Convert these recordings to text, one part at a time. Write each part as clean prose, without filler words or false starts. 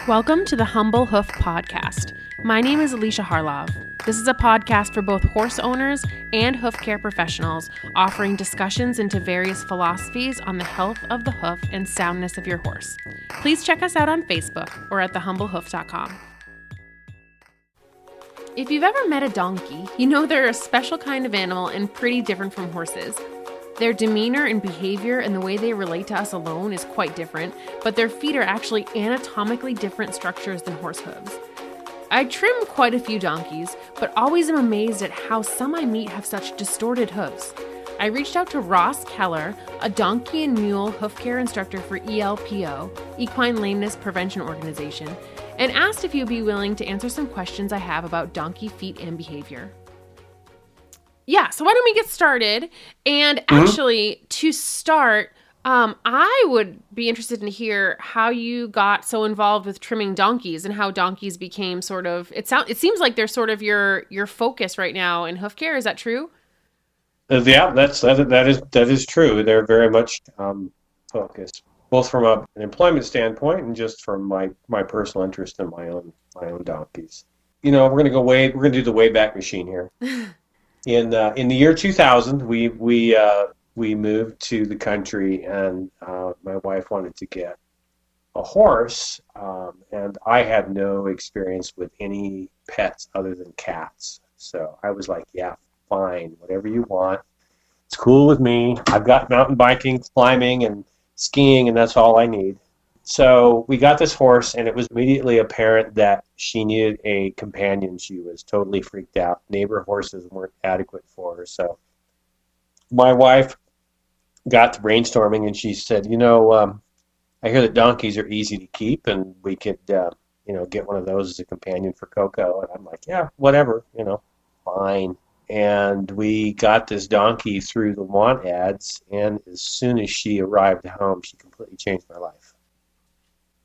Welcome to the Humble Hoof Podcast. My name is Alicia Harlov. This is a podcast for both horse owners and hoof care professionals, offering discussions into various philosophies on the health of the hoof and soundness of your horse. Please check us out on Facebook or at thehumblehoof.com. If you've ever met a donkey, you know they're a special kind of animal and pretty different from horses. Their demeanor and behavior and the way they relate to us alone is quite different, but their feet are actually anatomically different structures than horse hooves. I trim quite a few donkeys, but always am amazed at how some I meet have such distorted hooves. I reached out to Ross Keller, a donkey and mule hoof care instructor for ELPO, Equine Lameness Prevention Organization, and asked if he'd be willing to answer some questions I have about donkey feet and behavior. Yeah, so why don't we get started? And actually, to start, I would be interested to hear how you got so involved with trimming donkeys and how donkeys became sort of, it seems like they're sort of your focus right now in hoof care. Is that true? Yeah, that is true. They're very much focused, both from an employment standpoint and just from my personal interest in my own donkeys. You know, we're gonna do the Wayback Machine here. In the year 2000, we moved to the country, and my wife wanted to get a horse, and I had no experience with any pets other than cats. So I was like, yeah, fine, whatever you want. It's cool with me. I've got mountain biking, climbing, and skiing, and that's all I need. So we got this horse, and it was immediately apparent that she needed a companion. She was totally freaked out. Neighbor horses weren't adequate for her. So my wife got to brainstorming, and she said, I hear that donkeys are easy to keep, and we could, get one of those as a companion for Coco. And I'm like, yeah, whatever, fine. And we got this donkey through the want ads, and as soon as she arrived home, she completely changed my life.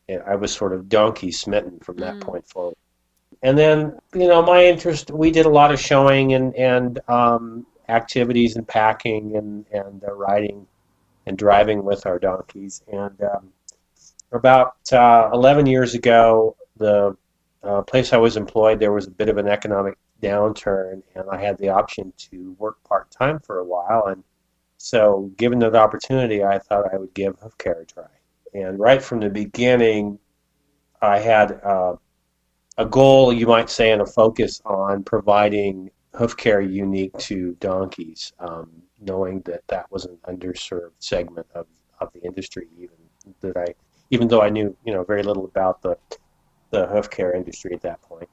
And I was sort of donkey smitten from that point forward. And then, my interest, we did a lot of showing and activities and packing and riding and driving with our donkeys. And about 11 years ago, the place I was employed, there was a bit of an economic downturn, and I had the option to work part-time for a while. And so given that opportunity, I thought I would give hoof care a try. And right from the beginning, I had a goal, you might say, and a focus on providing hoof care unique to donkeys, knowing that was an underserved segment of the industry, even though I knew very little about the hoof care industry at that point.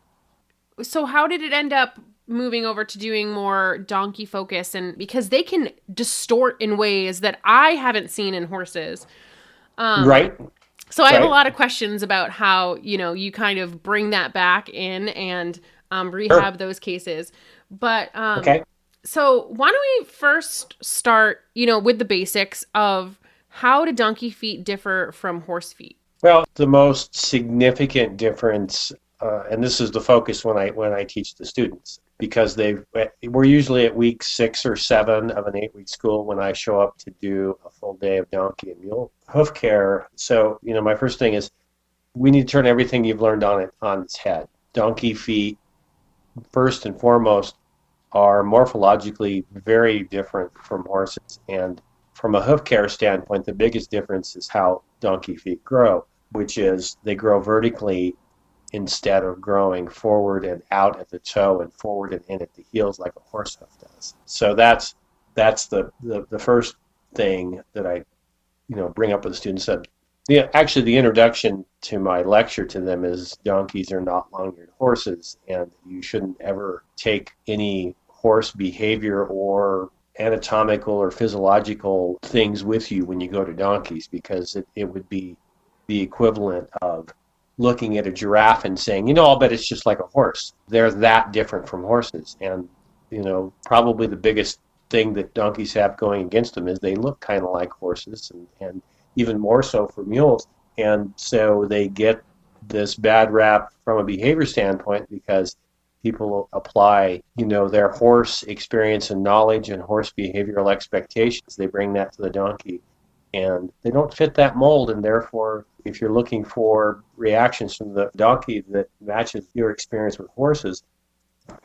So how did it end up moving over to doing more donkey focus? And because they can distort in ways that I haven't seen in horses. Right. So I have a lot of questions about how, you kind of bring that back in and rehab those cases. But okay. So why don't we first start, with the basics of how do donkey feet differ from horse feet? Well, the most significant difference, and this is the focus when I teach the students, because we're usually at week 6 or 7 of an 8-week school when I show up to do a full day of donkey and mule hoof care. So, my first thing is we need to turn everything you've learned on its head. Donkey feet, first and foremost, are morphologically very different from horses. And from a hoof care standpoint, the biggest difference is how donkey feet grow, which is they grow vertically instead of growing forward and out at the toe and forward and in at the heels like a horse hoof does. So that's the first thing that I bring up with the students. Actually, the introduction to my lecture to them is donkeys are not long-eared horses, and you shouldn't ever take any horse behavior or anatomical or physiological things with you when you go to donkeys, because it would be the equivalent of looking at a giraffe and saying, I'll bet it's just like a horse. They're that different from horses. And, probably the biggest thing that donkeys have going against them is they look kind of like horses, and even more so for mules. And so they get this bad rap from a behavior standpoint because people apply, their horse experience and knowledge and horse behavioral expectations. They bring that to the donkey. and they don't fit that mold, and therefore if you're looking for reactions from the donkey that matches your experience with horses,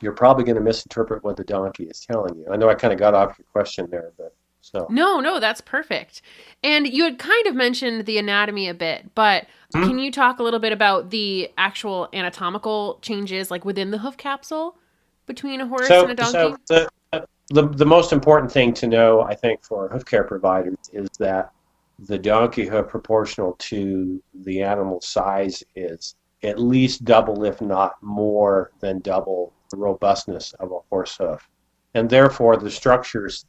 you're probably going to misinterpret what the donkey is telling you. I know I kind of got off your question there, but so. No, that's perfect. And you had kind of mentioned the anatomy a bit, but can you talk a little bit about the actual anatomical changes like within the hoof capsule between a horse and a donkey? So the most important thing to know, I think, for hoof care providers is that the donkey hoof proportional to the animal size is at least double, if not more than double, the robustness of a horse hoof. And therefore, the structures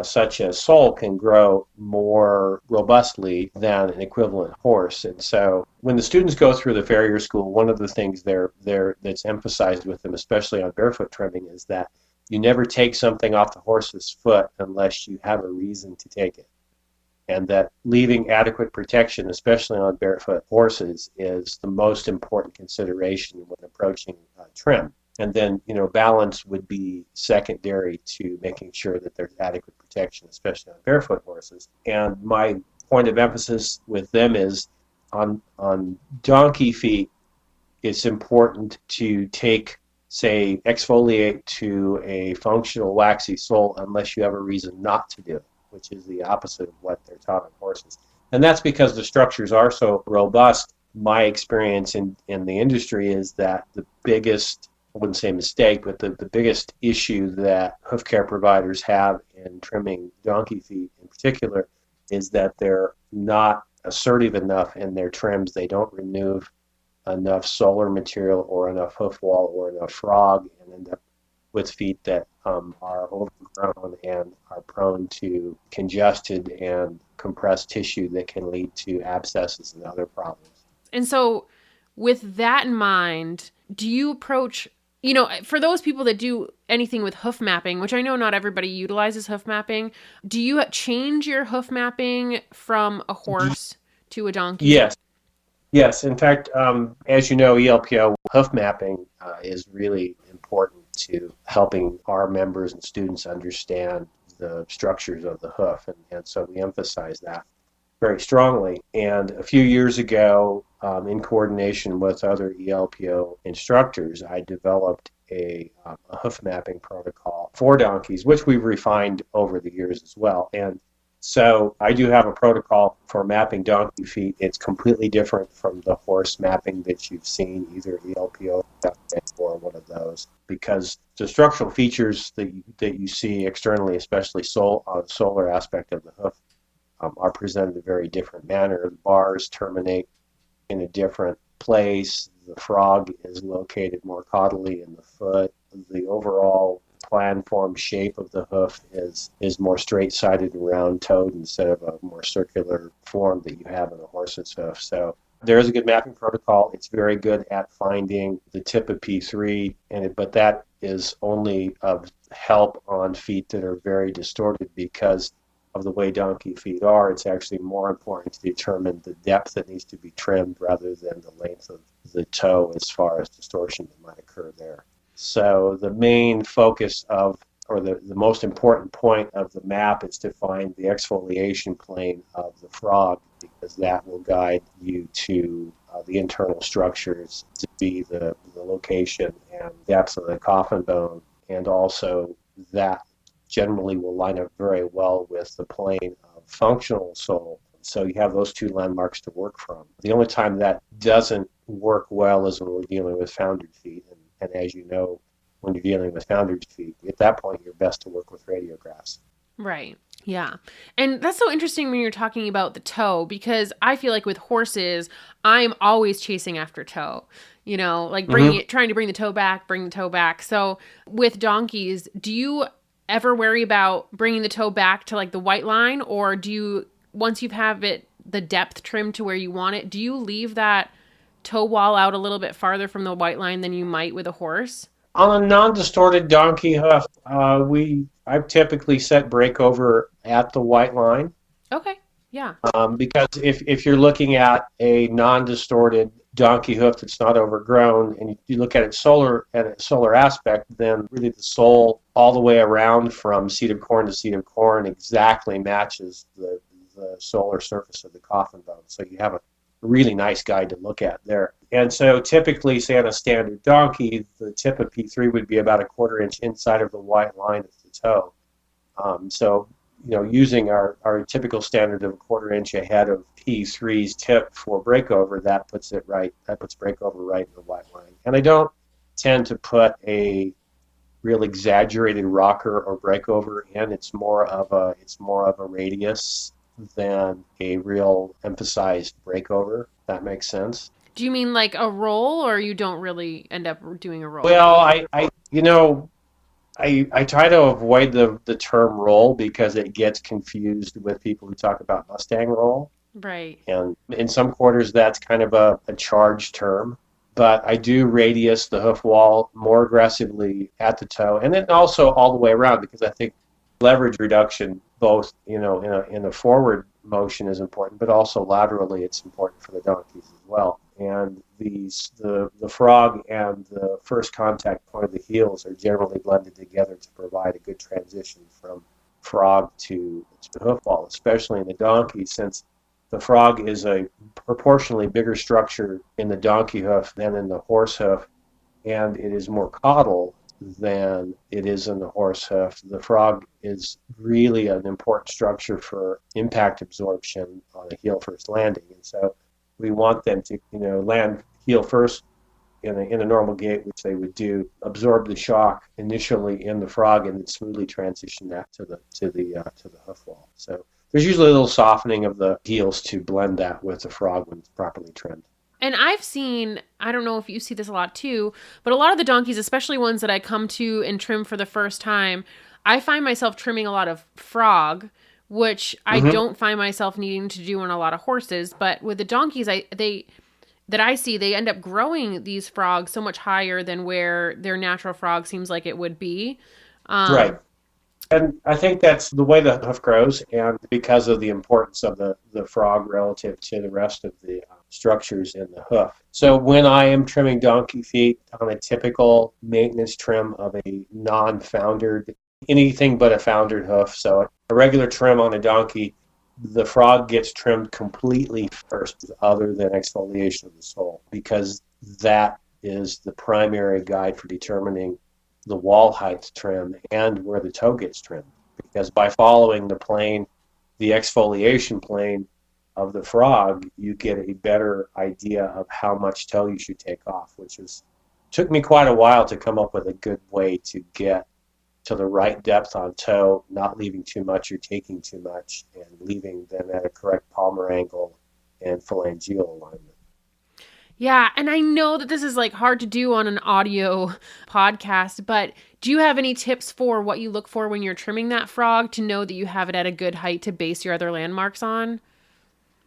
such as sole can grow more robustly than an equivalent horse. And so when the students go through the farrier school, one of the things that's emphasized with them, especially on barefoot trimming, is that you never take something off the horse's foot unless you have a reason to take it. And that leaving adequate protection, especially on barefoot horses, is the most important consideration when approaching trim. And then, balance would be secondary to making sure that there's adequate protection, especially on barefoot horses. And my point of emphasis with them is on donkey feet, it's important to exfoliate to a functional waxy sole unless you have a reason not to do it, which is the opposite of what they're taught on horses. And that's because the structures are so robust. My experience in the industry is that the biggest, I wouldn't say mistake, but the biggest issue that hoof care providers have in trimming donkey feet in particular is that they're not assertive enough in their trims. They don't remove enough solar material or enough hoof wall or enough frog, and end up with feet that are overgrown and are prone to congested and compressed tissue that can lead to abscesses and other problems. And so with that in mind, do you approach, for those people that do anything with hoof mapping, which I know not everybody utilizes hoof mapping, do you change your hoof mapping from a horse to a donkey? Yes. In fact, as you know, ELPO hoof mapping is really important to helping our members and students understand the structures of the hoof, and so we emphasize that very strongly. And a few years ago, in coordination with other ELPO instructors, I developed a hoof mapping protocol for donkeys, which we've refined over the years as well. And so I do have a protocol for mapping donkey feet. It's completely different from the horse mapping that you've seen, either ELPO or one of those, because the structural features that you see externally, especially on the solar aspect of the hoof, are presented in a very different manner. The bars terminate in a different place. The frog is located more caudally in the foot. The overall planform shape of the hoof is more straight-sided and round-toed instead of a more circular form that you have in a horse's hoof. So there is a good mapping protocol. It's very good at finding the tip of P3, but that is only of help on feet that are very distorted because of the way donkey feet are. It's actually more important to determine the depth that needs to be trimmed rather than the length of the toe as far as distortion that might occur there. So the main focus the most important point of the map is to find the exfoliation plane of the frog, because that will guide you to the internal structures to be the location and depth of the coffin bone, and also that generally will line up very well with the plane of functional sole. So you have those two landmarks to work from. The only time that doesn't work well is when we're dealing with foundered feet. And as you know, when you're dealing with foundered feet, at that point, you're best to work with radiographs. Right. Yeah. And that's so interesting when you're talking about the toe, because I feel like with horses, I'm always chasing after toe, like trying to bring the toe back. So with donkeys, do you ever worry about bringing the toe back to like the white line, or do you, once you have the depth trimmed to where you want it, do you leave that toe wall out a little bit farther from the white line than you might with a horse? On a non-distorted donkey hoof, I've typically set breakover at the white line. Okay, yeah. Because if you're looking at a non-distorted donkey hoof that's not overgrown, and you look at its solar aspect, then really the sole all the way around from seat of corn to seat of corn exactly matches the the solar surface of the coffin bone. So you have a really nice guide to look at there. And so typically, say on a standard donkey, the tip of P3 would be about a 1/4 inch inside of the white line of the toe. So, using our typical standard of a 1/4 inch ahead of P3's tip for breakover, that puts breakover right in the white line. And I don't tend to put a real exaggerated rocker or breakover in. It's more of a radius than a real emphasized breakover. If that makes sense. Do you mean like a roll, or you don't really end up doing a roll? Well, I try to avoid the term roll because it gets confused with people who talk about Mustang roll. Right. And in some quarters, that's kind of a charged term. But I do radius the hoof wall more aggressively at the toe, and then also all the way around, because I think leverage reduction, both in a forward motion, is important, but also laterally, it's important for the donkeys as well. And the frog and the first contact point of the heels are generally blended together to provide a good transition from frog to hoof wall, especially in the donkey, since the frog is a proportionally bigger structure in the donkey hoof than in the horse hoof, and it is more caudal than it is in the horse hoof. The frog is really an important structure for impact absorption on a heel first landing, and so we want them to land heel first in a normal gait, which they would do, absorb the shock initially in the frog, and then smoothly transition that to the hoof wall. So there's usually a little softening of the heels to blend that with the frog when it's properly trimmed. And I've seen, I don't know if you see this a lot too, but a lot of the donkeys, especially ones that I come to and trim for the first time, I find myself trimming a lot of frog, which I don't find myself needing to do on a lot of horses. But with the donkeys, they end up growing these frogs so much higher than where their natural frog seems like it would be. Right. And I think that's the way the hoof grows, and because of the importance of the frog relative to the rest of the structures in the hoof. So when I am trimming donkey feet on a typical maintenance trim of a non-foundered, anything but a foundered hoof, so a regular trim on a donkey, the frog gets trimmed completely first, other than exfoliation of the sole, because that is the primary guide for determining the wall height trim and where the toe gets trimmed. Because by following the exfoliation plane of the frog, you get a better idea of how much toe you should take off, took me quite a while to come up with a good way to get to the right depth on toe, not leaving too much or taking too much, and leaving them at a correct palmar angle and phalangeal alignment. Yeah, and I know that this is like hard to do on an audio podcast, but do you have any tips for what you look for when you're trimming that frog to know that you have it at a good height to base your other landmarks on?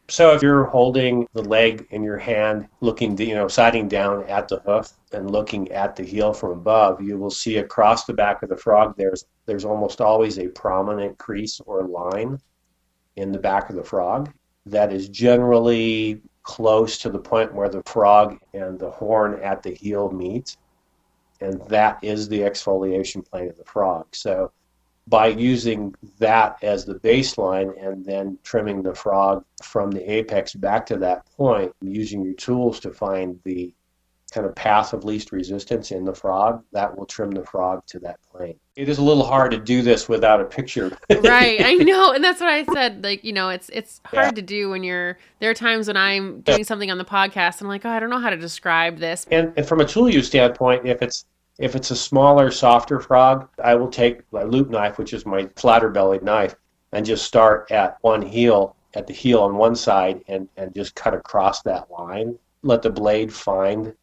So if you're holding the leg in your hand, looking, siding down at the hoof and looking at the heel from above, you will see across the back of the frog, there's almost always a prominent crease or line in the back of the frog that is generally close to the point where the frog and the horn at the heel meet, and that is the exfoliation plane of the frog. So by using that as the baseline and then trimming the frog from the apex back to that point, using your tools to find the kind of path of least resistance in the frog, that will trim the frog to that plane. It is a little hard to do this without a picture. Right, I know, and that's what I said. Like, it's hard to do when there are times when I'm doing something on the podcast and I'm like, oh, I don't know how to describe this. And from a tool use standpoint, if it's a smaller, softer frog, I will take my loop knife, which is my flatter bellied knife, and just start at the heel on one side and just cut across that line. Let the blade find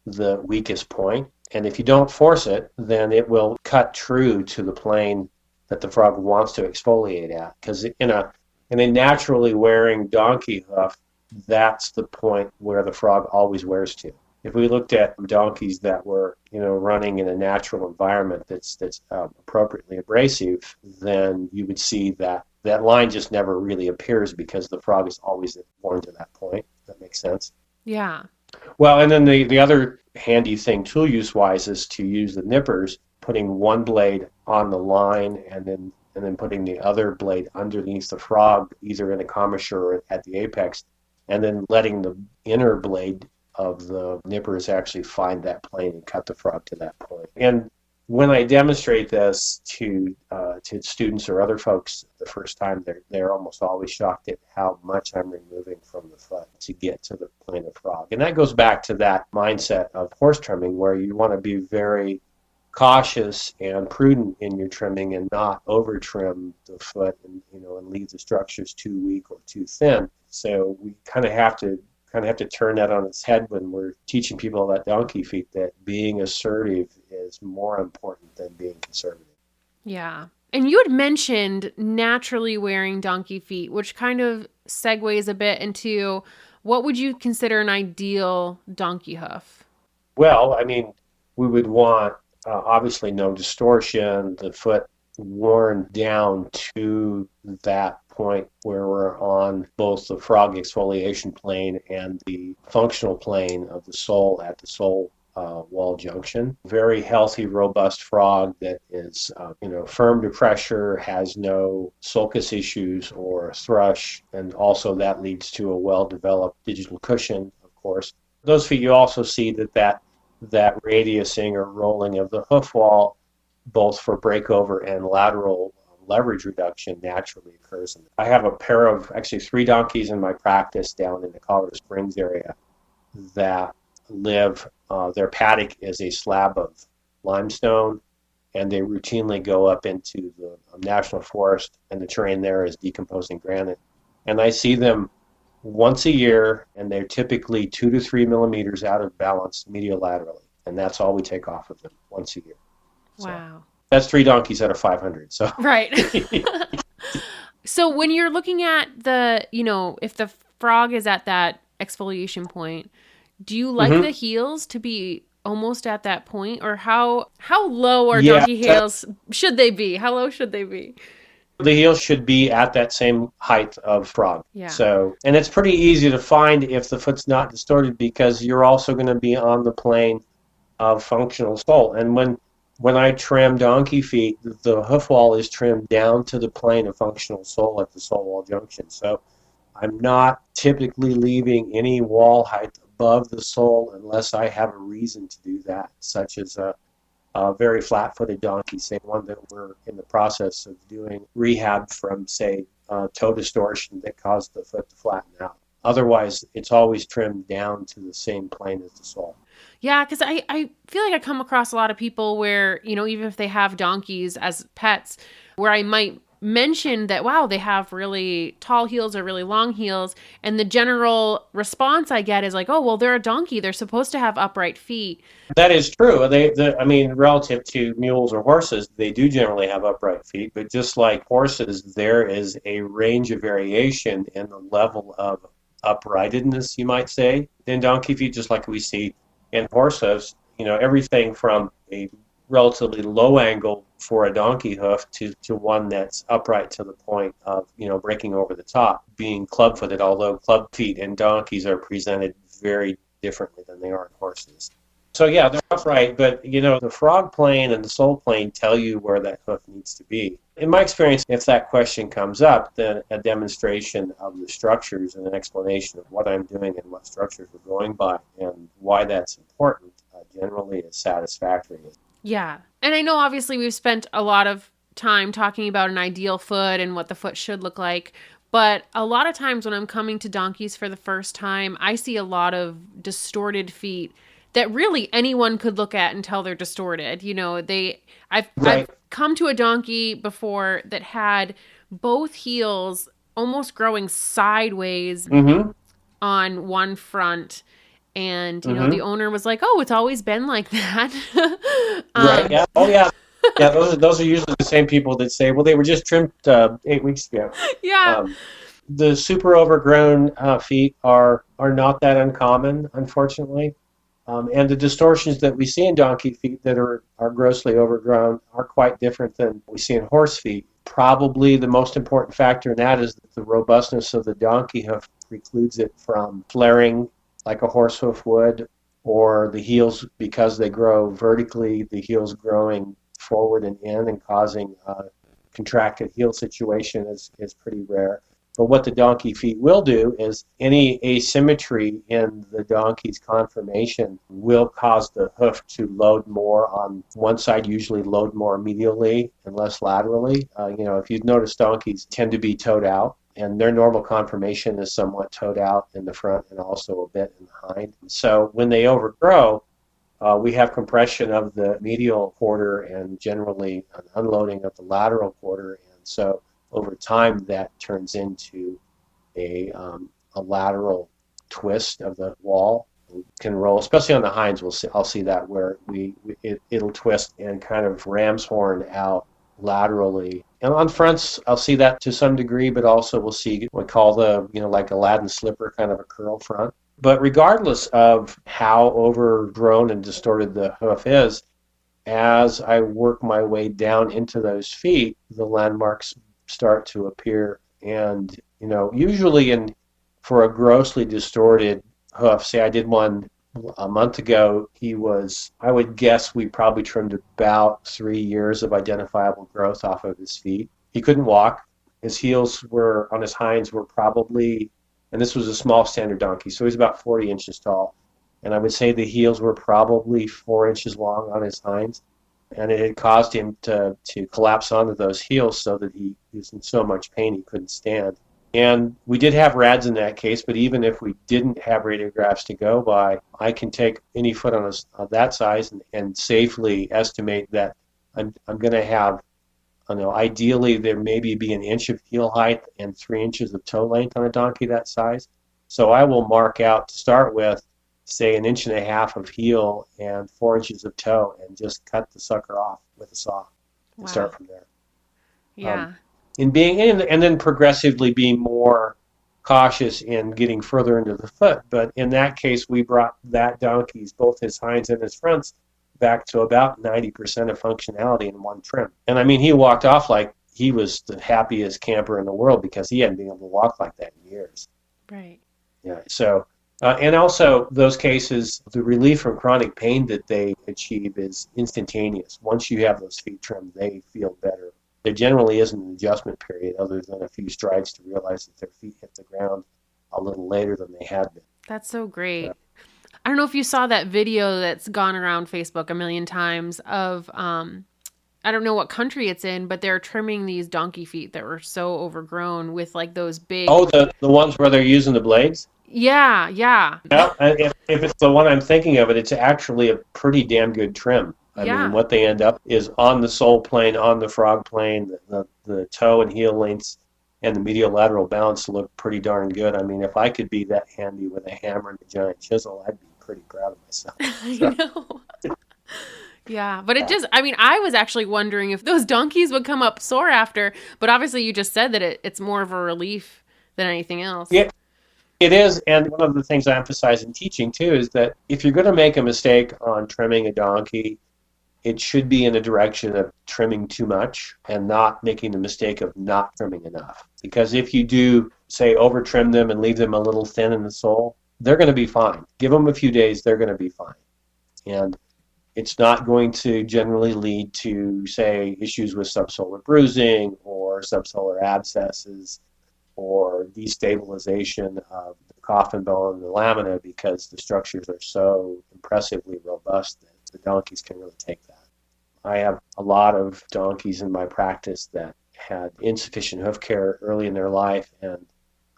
the weakest point. And if you don't force it, then it will cut true to the plane that the frog wants to exfoliate at. Because in a naturally wearing donkey hoof, that's the point where the frog always wears to. If we looked at donkeys that were, running in a natural environment that's appropriately abrasive, then you would see that line just never really appears because the frog is always worn to that point. That makes sense? Yeah. Well, and then the other handy thing tool use-wise is to use the nippers, putting one blade on the line and then and then putting the other blade underneath the frog, either in a commissure or at the apex, and then letting the inner blade of the nippers actually find that plane and cut the frog to that point. And when I demonstrate this to students or other folks the first time, they're almost always shocked at how much I'm removing from the foot to get to the plane of frog. And that goes back to that mindset of horse trimming, where you want to be very cautious and prudent in your trimming and not over trim the foot and leave the structures too weak or too thin. So we kind of have to turn that on its head when we're teaching people about donkey feet, that being assertive is more important than being conservative. Yeah. And you had mentioned naturally wearing donkey feet, which kind of segues a bit into what would you consider an ideal donkey hoof? Well, I mean, we would want obviously no distortion, the foot worn down to that point where we're on both the frog exfoliation plane and the functional plane of the sole at the sole wall junction. Very healthy, robust frog that is, firm to pressure, has no sulcus issues or thrush, and also that leads to a well-developed digital cushion, of course. Those feet, you also see that radiusing or rolling of the hoof wall, both for breakover and lateral leverage reduction, naturally occurs. I have a pair of, actually 3 donkeys in my practice down in the Colorado Springs area that live, their paddock is a slab of limestone, and they routinely go up into the national forest, and the terrain there is decomposing granite. And I see them once a year, and they're typically 2 to 3 millimeters out of balance mediolaterally, and that's all we take off of them once a year. Wow. So that's 3 donkeys out of 500. So right. So when you're looking at the, if the frog is at that exfoliation point, do you like the heels to be almost at that point, or how low are donkey heels? Should they be? How low should they be? The heels should be at that same height of frog. Yeah. So, and it's pretty easy to find if the foot's not distorted, because you're also going to be on the plane of functional sole. And when I trim donkey feet, the hoof wall is trimmed down to the plane of functional sole at the sole wall junction. So I'm not typically leaving any wall height above the sole unless I have a reason to do that, such as a very flat-footed donkey, say one that we're in the process of doing rehab from, say, toe distortion that caused the foot to flatten out. Otherwise, it's always trimmed down to the same plane as the sole. Yeah, because I feel like I come across a lot of people where, even if they have donkeys as pets, where I might mention that, wow, they have really tall heels or really long heels. And the general response I get is like, oh, well, they're a donkey. They're supposed to have upright feet. That is true. Relative to mules or horses, they do generally have upright feet. But just like horses, there is a range of variation in the level of uprightedness, you might say, in donkey feet, just like we see in horse hoofs. Everything from a relatively low angle for a donkey hoof to one that's upright to the point of, breaking over the top, being club-footed, although club feet in donkeys are presented very differently than they are in horses. So yeah, they're upright, but the frog plane and the sole plane tell you where that hoof needs to be. In my experience, if that question comes up, then a demonstration of the structures and an explanation of what I'm doing and what structures we're going by and why that's important generally is satisfactory. Yeah. And I know obviously we've spent a lot of time talking about an ideal foot and what the foot should look like. But a lot of times when I'm coming to donkeys for the first time, I see a lot of distorted feet that really anyone could look at and tell they're distorted. I've come to a donkey before that had both heels almost growing sideways on one front. And, the owner was like, oh, it's always been like that. Right, yeah. Oh, yeah. Yeah, those are usually the same people that say, well, they were just trimmed 8 weeks ago. Yeah. The super overgrown feet are not that uncommon, unfortunately. And the distortions that we see in donkey feet that are grossly overgrown are quite different than we see in horse feet. Probably the most important factor in that is that the robustness of the donkey hoof precludes it from flaring like a horse hoof would, or the heels, because they grow vertically, the heels growing forward and in and causing contracted heel situation is pretty rare. But what the donkey feet will do is any asymmetry in the donkey's conformation will cause the hoof to load more on one side, usually load more medially and less laterally. If you've noticed, donkeys tend to be toed out, and their normal conformation is somewhat toed out in the front and also a bit in the hind. So when they overgrow, we have compression of the medial quarter and generally an unloading of the lateral quarter, and so over time that turns into a lateral twist of the wall. It can roll, especially on the hinds. I'll see that where it'll twist and kind of ram's horn out laterally. And on fronts, I'll see that to some degree, but also we'll see what we call like Aladdin slipper, kind of a curl front. But regardless of how overgrown and distorted the hoof is, as I work my way down into those feet, the landmarks start to appear. And, usually for a grossly distorted hoof, say I did one a month ago, I would guess we probably trimmed about 3 years of identifiable growth off of his feet. He couldn't walk. His heels on his hinds were probably, and this was a small standard donkey, so he's about 40 inches tall. And I would say the heels were probably 4 inches long on his hinds. And it had caused him to collapse onto those heels so that he was in so much pain he couldn't stand. And we did have RADs in that case, but even if we didn't have radiographs to go by, I can take any foot on that size and safely estimate that I'm going to have, ideally there maybe be an inch of heel height and 3 inches of toe length on a donkey that size. So I will mark out to start with, say, 1.5 inches of heel and 4 inches of toe, and just cut the sucker off with a saw and start from there. Yeah. And then progressively being more cautious in getting further into the foot. But in that case, we brought that donkey's, both his hinds and his fronts, back to about 90% of functionality in one trim. And I mean, he walked off like he was the happiest camper in the world because he hadn't been able to walk like that in years. Right. Yeah. So. And also, those cases, the relief from chronic pain that they achieve is instantaneous. Once you have those feet trimmed, they feel better. There generally isn't an adjustment period other than a few strides to realize that their feet hit the ground a little later than they had been. That's so great. I don't know if you saw that video that's gone around Facebook a million times of, I don't know what country it's in, but they're trimming these donkey feet that were so overgrown with like those big... Oh, the ones where they're using the blades? Yeah. Yeah, if it's the one I'm thinking of, it's actually a pretty damn good trim. I mean, what they end up is on the sole plane, on the frog plane, the toe and heel lengths and the medial lateral balance look pretty darn good. I mean, if I could be that handy with a hammer and a giant chisel, I'd be pretty proud of myself. So. I know. Yeah, but I was actually wondering if those donkeys would come up sore after, but obviously you just said that it's more of a relief than anything else. Yeah. It is, and one of the things I emphasize in teaching, too, is that if you're going to make a mistake on trimming a donkey, it should be in the direction of trimming too much and not making the mistake of not trimming enough. Because if you do, say, over-trim them and leave them a little thin in the sole, they're going to be fine. Give them a few days, they're going to be fine. And it's not going to generally lead to, say, issues with subsolar bruising or subsolar abscesses or destabilization of the coffin bone and the lamina, because the structures are so impressively robust that the donkeys can really take that. I have a lot of donkeys in my practice that had insufficient hoof care early in their life, and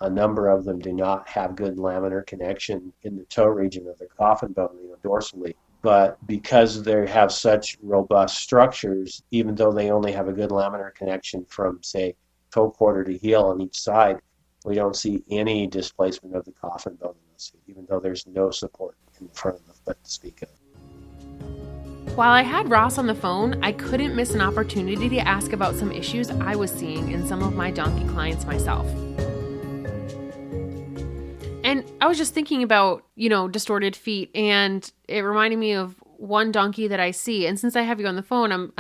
a number of them do not have good laminar connection in the toe region of the coffin bone, dorsally. But because they have such robust structures, even though they only have a good laminar connection from, say, toe quarter to heel on each side, we don't see any displacement of the coffin bone in those feet, even though there's no support in the front of the foot to speak of. While I had Ross on the phone, I couldn't miss an opportunity to ask about some issues I was seeing in some of my donkey clients myself. And I was just thinking about, distorted feet, and it reminded me of one donkey that I see. And since I have you on the phone,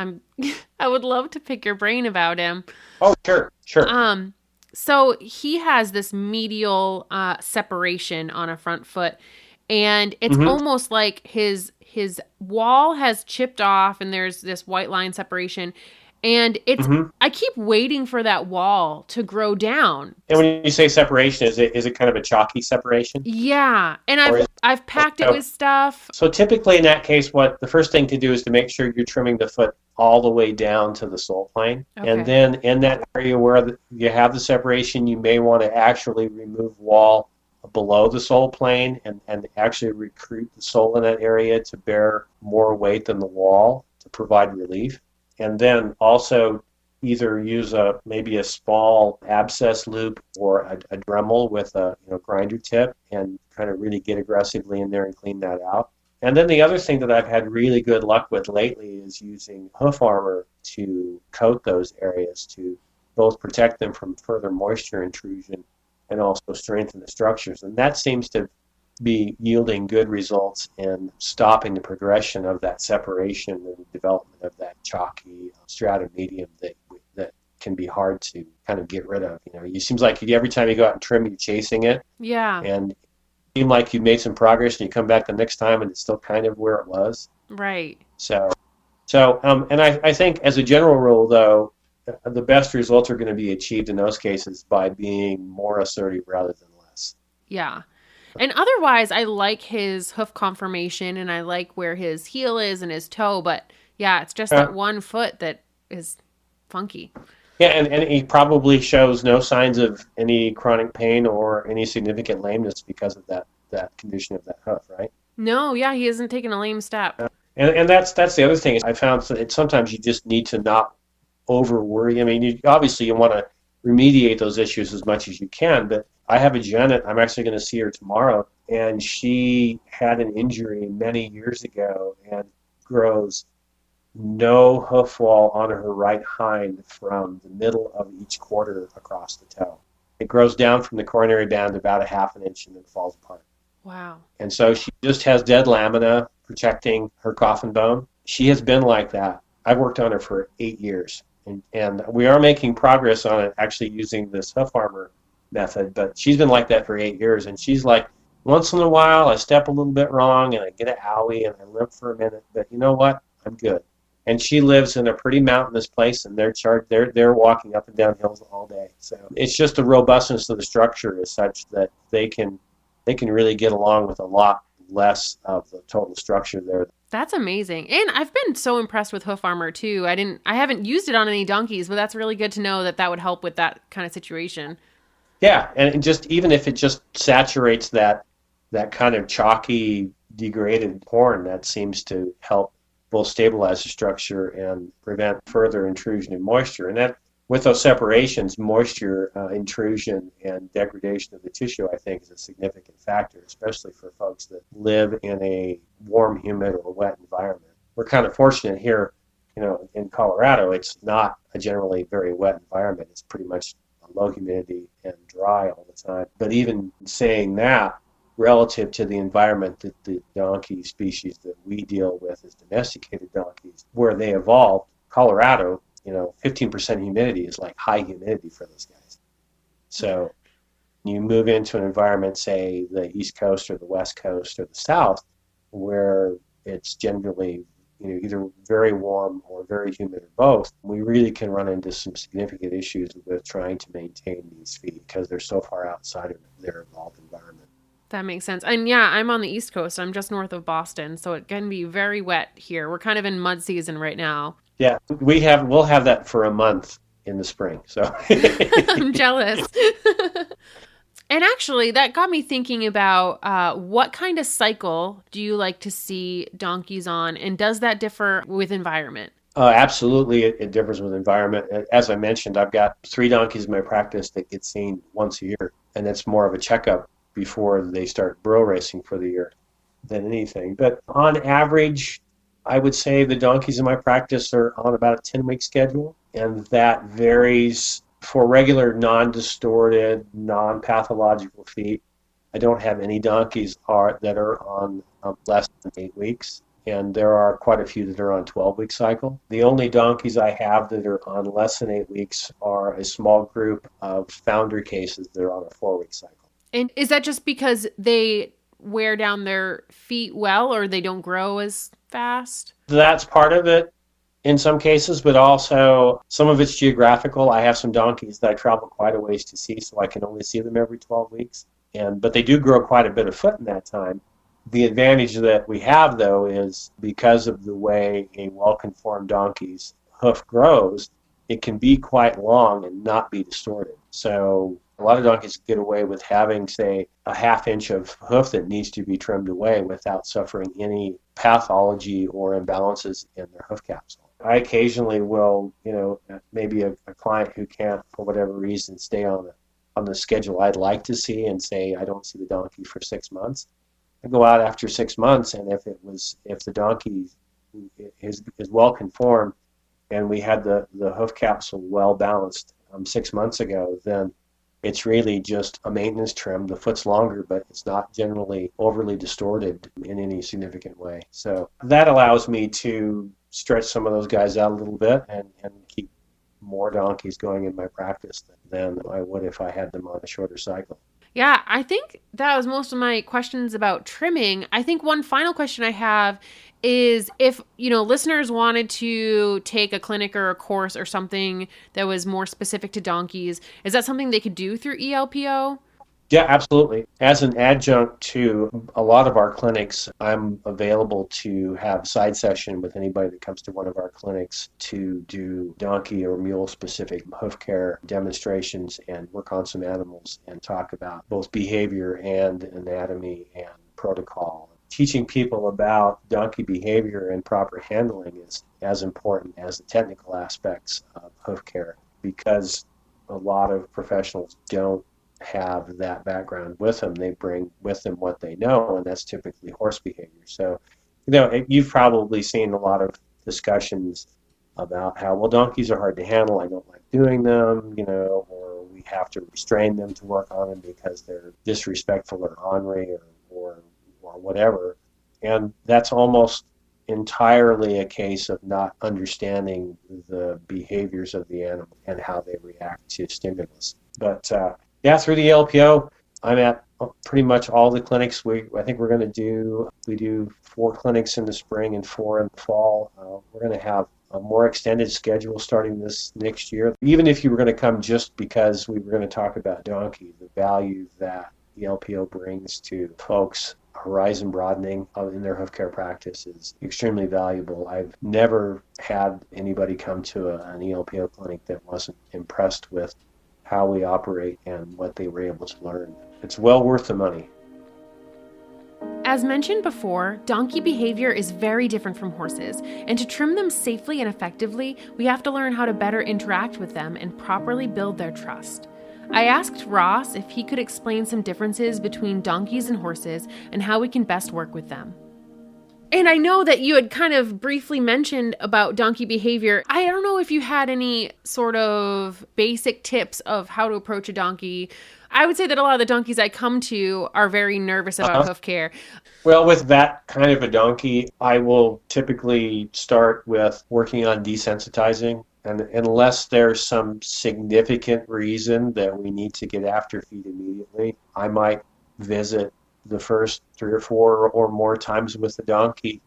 I would love to pick your brain about him. Oh, sure. So he has this medial separation on a front foot, and it's almost like his wall has chipped off, and there's this white line separation, And Hmm. I keep waiting for that wall to grow down. And when you say separation, is it kind of a chalky separation, Yeah. And or I've packed it so, with stuff. so typically in that case, what the first thing to do is to make sure you're trimming the foot all the way down to the sole plane, and Okay. then in that area where you have the separation, you may want to actually remove wall below the sole plane and actually recruit the sole in that area to bear more weight than the wall to provide relief. And then also either use maybe a small abscess loop or a Dremel with a grinder tip and kind of really get aggressively in there and clean that out. And then the other thing that I've had really good luck with lately is using hoof armor to coat those areas to both protect them from further moisture intrusion and also strengthen the structures. And that seems to be yielding good results in stopping the progression of that separation and development of that chalky stratum medium that can be hard to kind of get rid of. It seems like every time you go out and trim, you're chasing it, Yeah. and it seems like you made some progress, and you come back the next time, and it's still kind of where it was. Right. And I think as a general rule, though, the best results are going to be achieved in those cases by being more assertive rather than less. Yeah. And otherwise, I like his hoof conformation and I like where his heel is and his toe. But yeah, it's just that Uh, one foot that is funky. Yeah, and he probably shows no signs of any chronic pain or any significant lameness because of that condition of that hoof, right? No, yeah, he isn't taking a lame step. And that's the other thing is I found that sometimes you just need to not over worry. I mean, obviously you want to remediate those issues as much as you can, but I have a Janet. I'm actually going to see her tomorrow, and she had an injury many years ago and grows no hoof wall on her right hind from the middle of each quarter across the toe. It grows down from the coronary band about a half an inch and then falls apart. Wow. And so she just has dead lamina protecting her coffin bone. She has been like that. I've worked on her for 8 years. And we are making progress on it actually using this hoof armor method, but she's been like that for 8 years. And she's like, once in a while, I step a little bit wrong and I get an owie and I limp for a minute, but you know what? I'm good. And she lives in a pretty mountainous place, and they're walking up and down hills all day. So it's just the robustness of the structure is such that they can really get along with a lot less of the total structure there. That's amazing. And I've been so impressed with hoof armor too. I haven't used it on any donkeys, but that's really good to know that that would help with that kind of situation. Yeah, and just even if it just saturates that kind of chalky, degraded horn, that seems to help both stabilize the structure and prevent further intrusion in moisture. And that, with those separations, moisture intrusion and degradation of the tissue, I think, is a significant factor, especially for folks that live in a warm, humid, or wet environment. We're kind of fortunate here, in Colorado. It's not a generally very wet environment. It's pretty much low humidity and dry all the time. But even saying that, relative to the environment that the donkey species that we deal with as domesticated donkeys, where they evolved, Colorado, 15% humidity is like high humidity for those guys. So you move into an environment, say the East Coast or the West Coast or the South, where it's generally either very warm or very humid or both, we really can run into some significant issues with trying to maintain these feet because they're so far outside of their evolved environment. That makes sense. And yeah, I'm on the East Coast. I'm just north of Boston, so it can be very wet here. We're kind of in mud season right now. Yeah, we'll have that for a month in the spring. So I'm jealous. And actually, that got me thinking about what kind of cycle do you like to see donkeys on, and does that differ with environment? absolutely, it differs with environment. As I mentioned, I've got 3 donkeys in my practice that get seen once a year, and it's more of a checkup before they start burro racing for the year than anything. But on average, I would say the donkeys in my practice are on about a 10-week schedule, and that varies for regular, non-distorted, non-pathological feet. I don't have any donkeys that are on less than 8 weeks, and there are quite a few that are on 12-week cycle. The only donkeys I have that are on less than 8 weeks are a small group of founder cases that are on a 4-week cycle. And is that just because they wear down their feet well or they don't grow as fast? That's part of it. in some cases, but also some of it's geographical. I have some donkeys that I travel quite a ways to see, so I can only see them every 12 weeks. But they do grow quite a bit of foot in that time. The advantage that we have, though, is because of the way a well-conformed donkey's hoof grows, it can be quite long and not be distorted. So a lot of donkeys get away with having, say, a half inch of hoof that needs to be trimmed away without suffering any pathology or imbalances in their hoof capsule. I occasionally will, maybe a client who can't, for whatever reason, stay on the schedule I'd like to see and say, I don't see the donkey for 6 months. I go out after 6 months, and if the donkey is well conformed and we had the hoof capsule well balanced 6 months ago, then it's really just a maintenance trim. The foot's longer, but it's not generally overly distorted in any significant way. So that allows me to stretch some of those guys out a little bit and keep more donkeys going in my practice than I would if I had them on a shorter cycle. Yeah, I think that was most of my questions about trimming. I think one final question I have is if, listeners wanted to take a clinic or a course or something that was more specific to donkeys, is that something they could do through ELPO? Yeah, absolutely. As an adjunct to a lot of our clinics, I'm available to have side session with anybody that comes to one of our clinics to do donkey or mule specific hoof care demonstrations and work on some animals and talk about both behavior and anatomy and protocol. Teaching people about donkey behavior and proper handling is as important as the technical aspects of hoof care, because a lot of professionals don't have that background with them. They bring with them what they know, and that's typically horse behavior. So, you've probably seen a lot of discussions about how, well, donkeys are hard to handle, I don't like doing them, or we have to restrain them to work on them because they're disrespectful or ornery or whatever. And that's almost entirely a case of not understanding the behaviors of the animal and how they react to stimulus. But through the ELPO, I'm at pretty much all the clinics. I think we do 4 clinics in the spring and 4 in the fall. We're going to have a more extended schedule starting this next year. Even if you were going to come just because we were going to talk about donkey, the value that ELPO brings to folks, horizon broadening in their hoof care practice, is extremely valuable. I've never had anybody come to an ELPO clinic that wasn't impressed with how we operate and what they were able to learn. It's well worth the money. As mentioned before, donkey behavior is very different from horses, and to trim them safely and effectively, we have to learn how to better interact with them and properly build their trust. I asked Ross if he could explain some differences between donkeys and horses and how we can best work with them. And I know that you had kind of briefly mentioned about donkey behavior. I don't know if you had any sort of basic tips of how to approach a donkey. I would say that a lot of the donkeys I come to are very nervous about hoof care. Well, with that kind of a donkey, I will typically start with working on desensitizing. And unless there's some significant reason that we need to get after feet immediately, I might visit the first 3 or 4 or more times with the donkey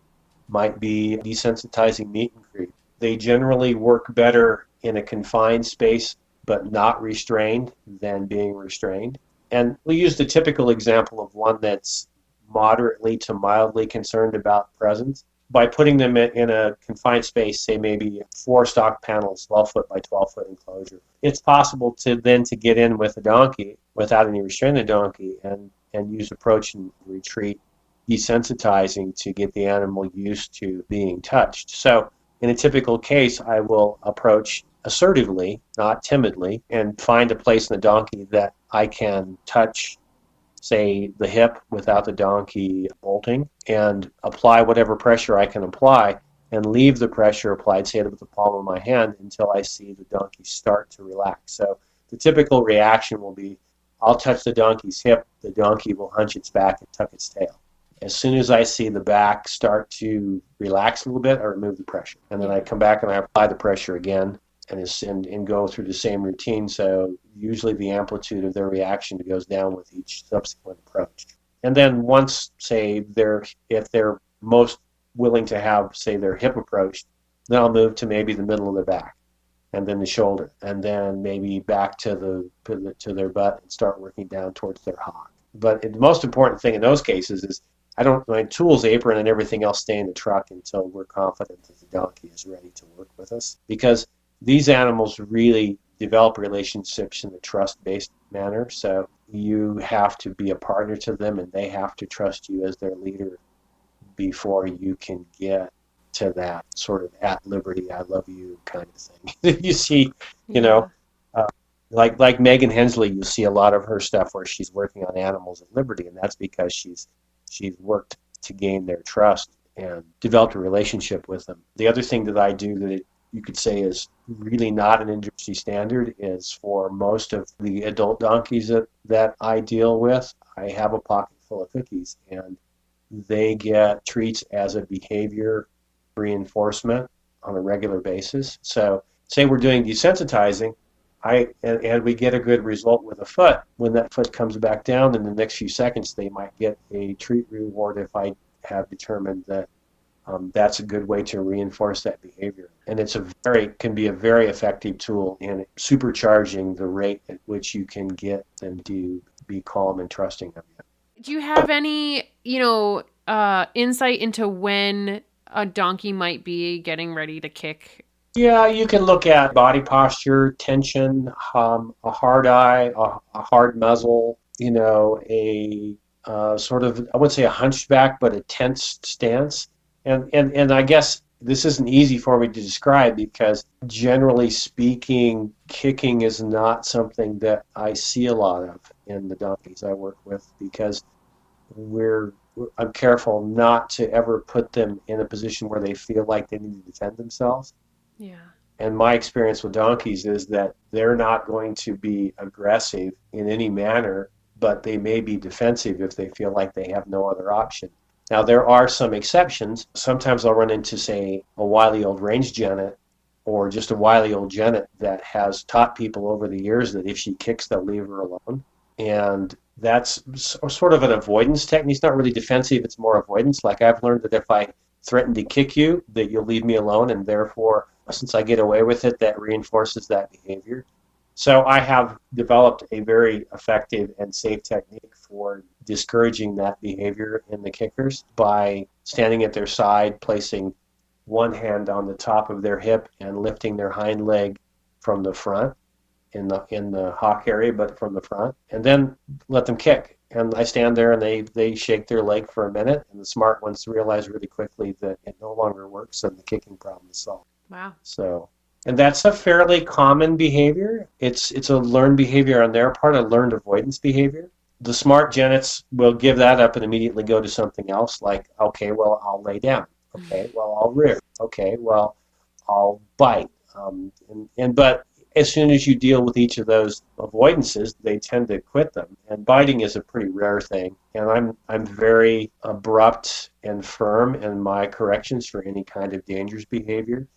might be desensitizing meet and greet. They generally work better in a confined space but not restrained than being restrained. And we use the typical example of one that's moderately to mildly concerned about presence. By putting them in a confined space, say maybe 4 stock panels, 12 foot by 12 foot enclosure, it's possible to get in with a donkey without any restraint of the donkey and use approach and retreat desensitizing to get the animal used to being touched. So in a typical case, I will approach assertively, not timidly, and find a place in the donkey that I can touch, say, the hip without the donkey bolting, and apply whatever pressure I can apply and leave the pressure applied, say, with the palm of my hand until I see the donkey start to relax. So the typical reaction will be, I'll touch the donkey's hip, the donkey will hunch its back and tuck its tail. As soon as I see the back start to relax a little bit, I remove the pressure. And then I come back and I apply the pressure again and go through the same routine. So usually the amplitude of their reaction goes down with each subsequent approach. And then once, say, if they're most willing to have, say, their hip approached, Then I'll move to maybe the middle of their back, and then the shoulder, and then maybe back to their butt and start working down towards their hock. But the most important thing in those cases is my tools, apron, and everything else stay in the truck until we're confident that the donkey is ready to work with us. Because these animals really develop relationships in a trust-based manner. So you have to be a partner to them, and they have to trust you as their leader before you can get to that sort of at liberty, I love you kind of thing. You see, like Megan Hensley, you see a lot of her stuff where she's working on animals at liberty, and that's because she's worked to gain their trust and developed a relationship with them. The other thing that I do that you could say is really not an industry standard is for most of the adult donkeys that I deal with, I have a pocket full of cookies, and they get treats as a behavior reinforcement on a regular basis. So say we're doing desensitizing, and we get a good result with a foot. When that foot comes back down in the next few seconds, they might get a treat reward if I have determined that that's a good way to reinforce that behavior. And can be a very effective tool in supercharging the rate at which you can get them to be calm and trusting of you. Do you have any, insight into when a donkey might be getting ready to kick? Yeah, you can look at body posture, tension, a hard eye, a hard muzzle, a sort of, I wouldn't say a hunchback, but a tense stance. And I guess this isn't easy for me to describe because generally speaking, kicking is not something that I see a lot of in the donkeys I work with because I'm careful not to ever put them in a position where they feel like they need to defend themselves. Yeah. And my experience with donkeys is that they're not going to be aggressive in any manner, but they may be defensive if they feel like they have no other option. Now, there are some exceptions. Sometimes I'll run into, say, a wily old range genet or just a wily old genet that has taught people over the years that if she kicks, they'll leave her alone. And that's sort of an avoidance technique. It's not really defensive, it's more avoidance. Like I've learned that if I threaten to kick you, that you'll leave me alone, and therefore, since I get away with it, that reinforces that behavior. So I have developed a very effective and safe technique for discouraging that behavior in the kickers by standing at their side, placing one hand on the top of their hip and lifting their hind leg from the front in the hock area, but from the front, and then let them kick. And I stand there and they shake their leg for a minute, and the smart ones realize really quickly that it no longer works and the kicking problem is solved. Wow. And that's a fairly common behavior. It's a learned behavior on their part, a learned avoidance behavior. The smart genets will give that up and immediately go to something else, like, okay, well, I'll lay down. Okay, well, I'll rear. Okay, well, I'll bite. But as soon as you deal with each of those avoidances, they tend to quit them. And biting is a pretty rare thing. And I'm very abrupt and firm in my corrections for any kind of dangerous behavior.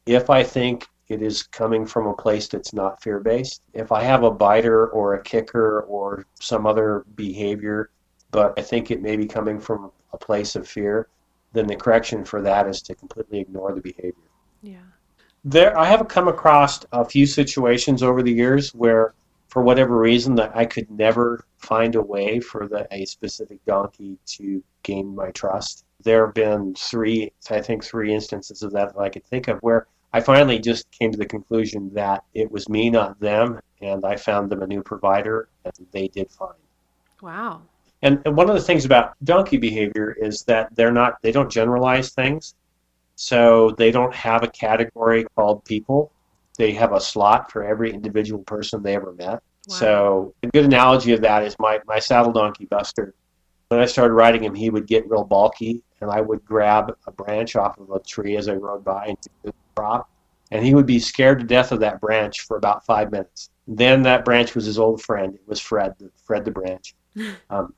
If I think it is coming from a place that's not fear-based. If I have a biter or a kicker or some other behavior, but I think it may be coming from a place of fear, then the correction for that is to completely ignore the behavior. Yeah. I have come across a few situations over the years where, for whatever reason, that I could never find a way for a specific donkey to gain my trust. There have been three instances of that I could think of where I finally just came to the conclusion that it was me, not them, and I found them a new provider, and they did fine. Wow. And one of the things about donkey behavior is that they don't generalize things. So they don't have a category called people. They have a slot for every individual person they ever met. Wow. So a good analogy of that is my saddle donkey, Buster. When I started riding him, he would get real bulky, and I would grab a branch off of a tree as I rode by and do the prop, and he would be scared to death of that branch for about 5 minutes. Then that branch was his old friend. It was Fred the branch.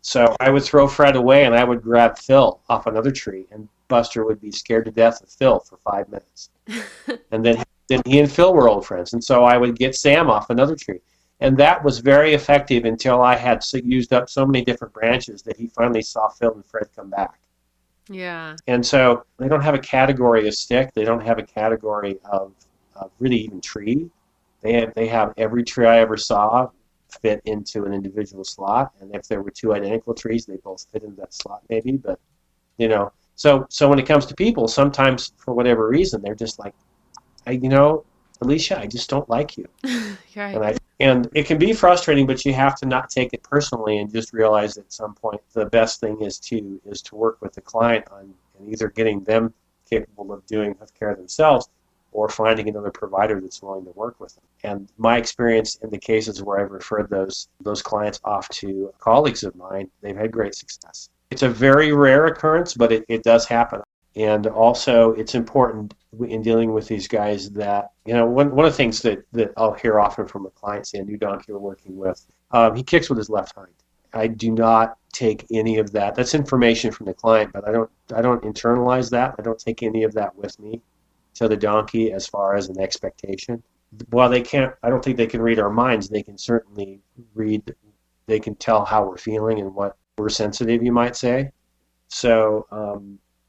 So I would throw Fred away, and I would grab Phil off another tree, and Buster would be scared to death of Phil for 5 minutes. And then he and Phil were old friends, and so I would get Sam off another tree. And that was very effective until I had used up so many different branches that he finally saw Phil and Fred come back. Yeah. And so they don't have a category of stick. They don't have a category of really even tree. They have every tree I ever saw fit into an individual slot. And if there were two identical trees, they both fit into that slot maybe. But, so when it comes to people, sometimes for whatever reason, they're just like, Alicia, I just don't like you. Right. And it can be frustrating, but you have to not take it personally and just realize at some point the best thing is to work with the client on either getting them capable of doing hoof care themselves or finding another provider that's willing to work with them. And my experience in the cases where I've referred those clients off to colleagues of mine, they've had great success. It's a very rare occurrence, but it does happen. And also, it's important in dealing with these guys that, one of the things that I'll hear often from a client, say a new donkey we're working with, he kicks with his left hind. I do not take any of that. That's information from the client, but I don't internalize that. I don't take any of that with me to the donkey as far as an expectation. While I don't think they can read our minds, they can certainly they can tell how we're feeling and what we're sensitive, you might say. So,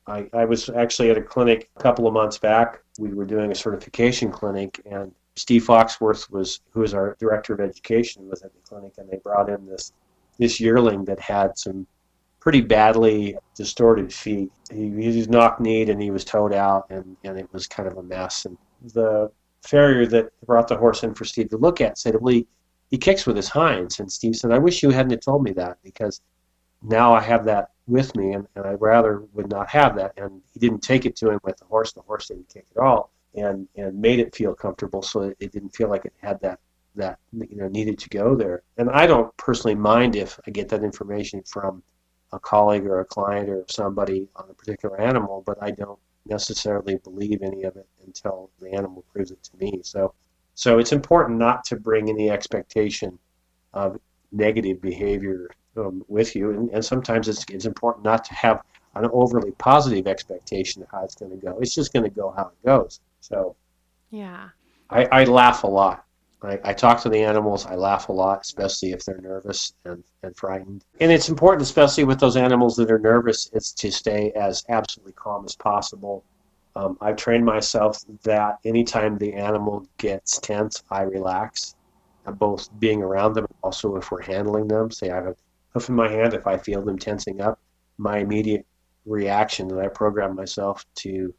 I was actually at a clinic a couple of months back. We were doing a certification clinic, and Steve Foxworth, who is our director of education, was at the clinic, and they brought in this yearling that had some pretty badly distorted feet. He was knock-kneed, and he was toed out, and it was kind of a mess. And the farrier that brought the horse in for Steve to look at said, well, he kicks with his hinds. And Steve said, I wish you hadn't have told me that, because now I have that with me, and I rather would not have that. And he didn't take it to him with the horse. The horse didn't kick at all, and made it feel comfortable, so it didn't feel like it had that needed to go there. And I don't personally mind if I get that information from a colleague or a client or somebody on a particular animal, but I don't necessarily believe any of it until the animal proves it to me. So it's important not to bring any expectation of negative behavior with you, and sometimes it's important not to have an overly positive expectation of how it's going to go. It's just going to go how it goes. So yeah, I laugh a lot. I talk to the animals. I laugh a lot, especially if they're nervous and frightened. And it's important, especially with those animals that are nervous, is to stay as absolutely calm as possible. I've trained myself that anytime the animal gets tense, I relax, both being around them and also if we're handling them. Say I have a hoof in my hand, if I feel them tensing up, my immediate reaction that I program myself to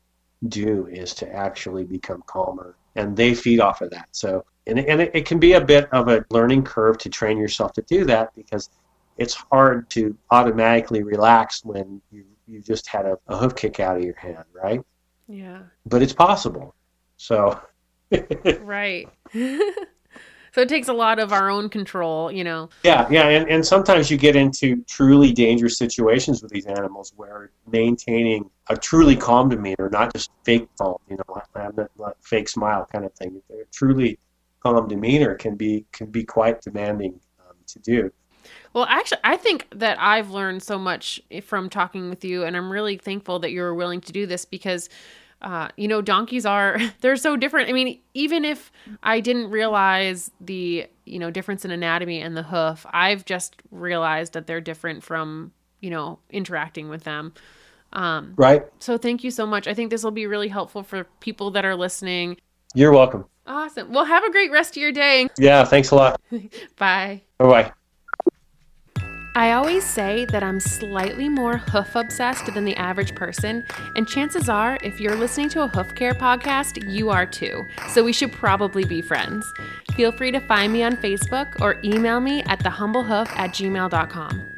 do is to actually become calmer. And they feed off of that. So, and it can be a bit of a learning curve to train yourself to do that, because it's hard to automatically relax when you just had a hoof kick out of your hand, right? Yeah. But it's possible. So. Right. So it takes a lot of our own control, Yeah, and sometimes you get into truly dangerous situations with these animals where maintaining a truly calm demeanor, not just fake calm, like fake smile kind of thing. A truly calm demeanor can be quite demanding to do. Well, actually, I think that I've learned so much from talking with you, and I'm really thankful that you were willing to do this, because donkeys they're so different. I mean, even if I didn't realize the, difference in anatomy and the hoof, I've just realized that they're different from, interacting with them. Right. So thank you so much. I think this will be really helpful for people that are listening. You're welcome. Awesome. Well, have a great rest of your day. Yeah, thanks a lot. Bye. Bye-bye. I always say that I'm slightly more hoof obsessed than the average person, and chances are, if you're listening to a hoof care podcast, you are too. So we should probably be friends. Feel free to find me on Facebook or email me at thehumblehoof@gmail.com.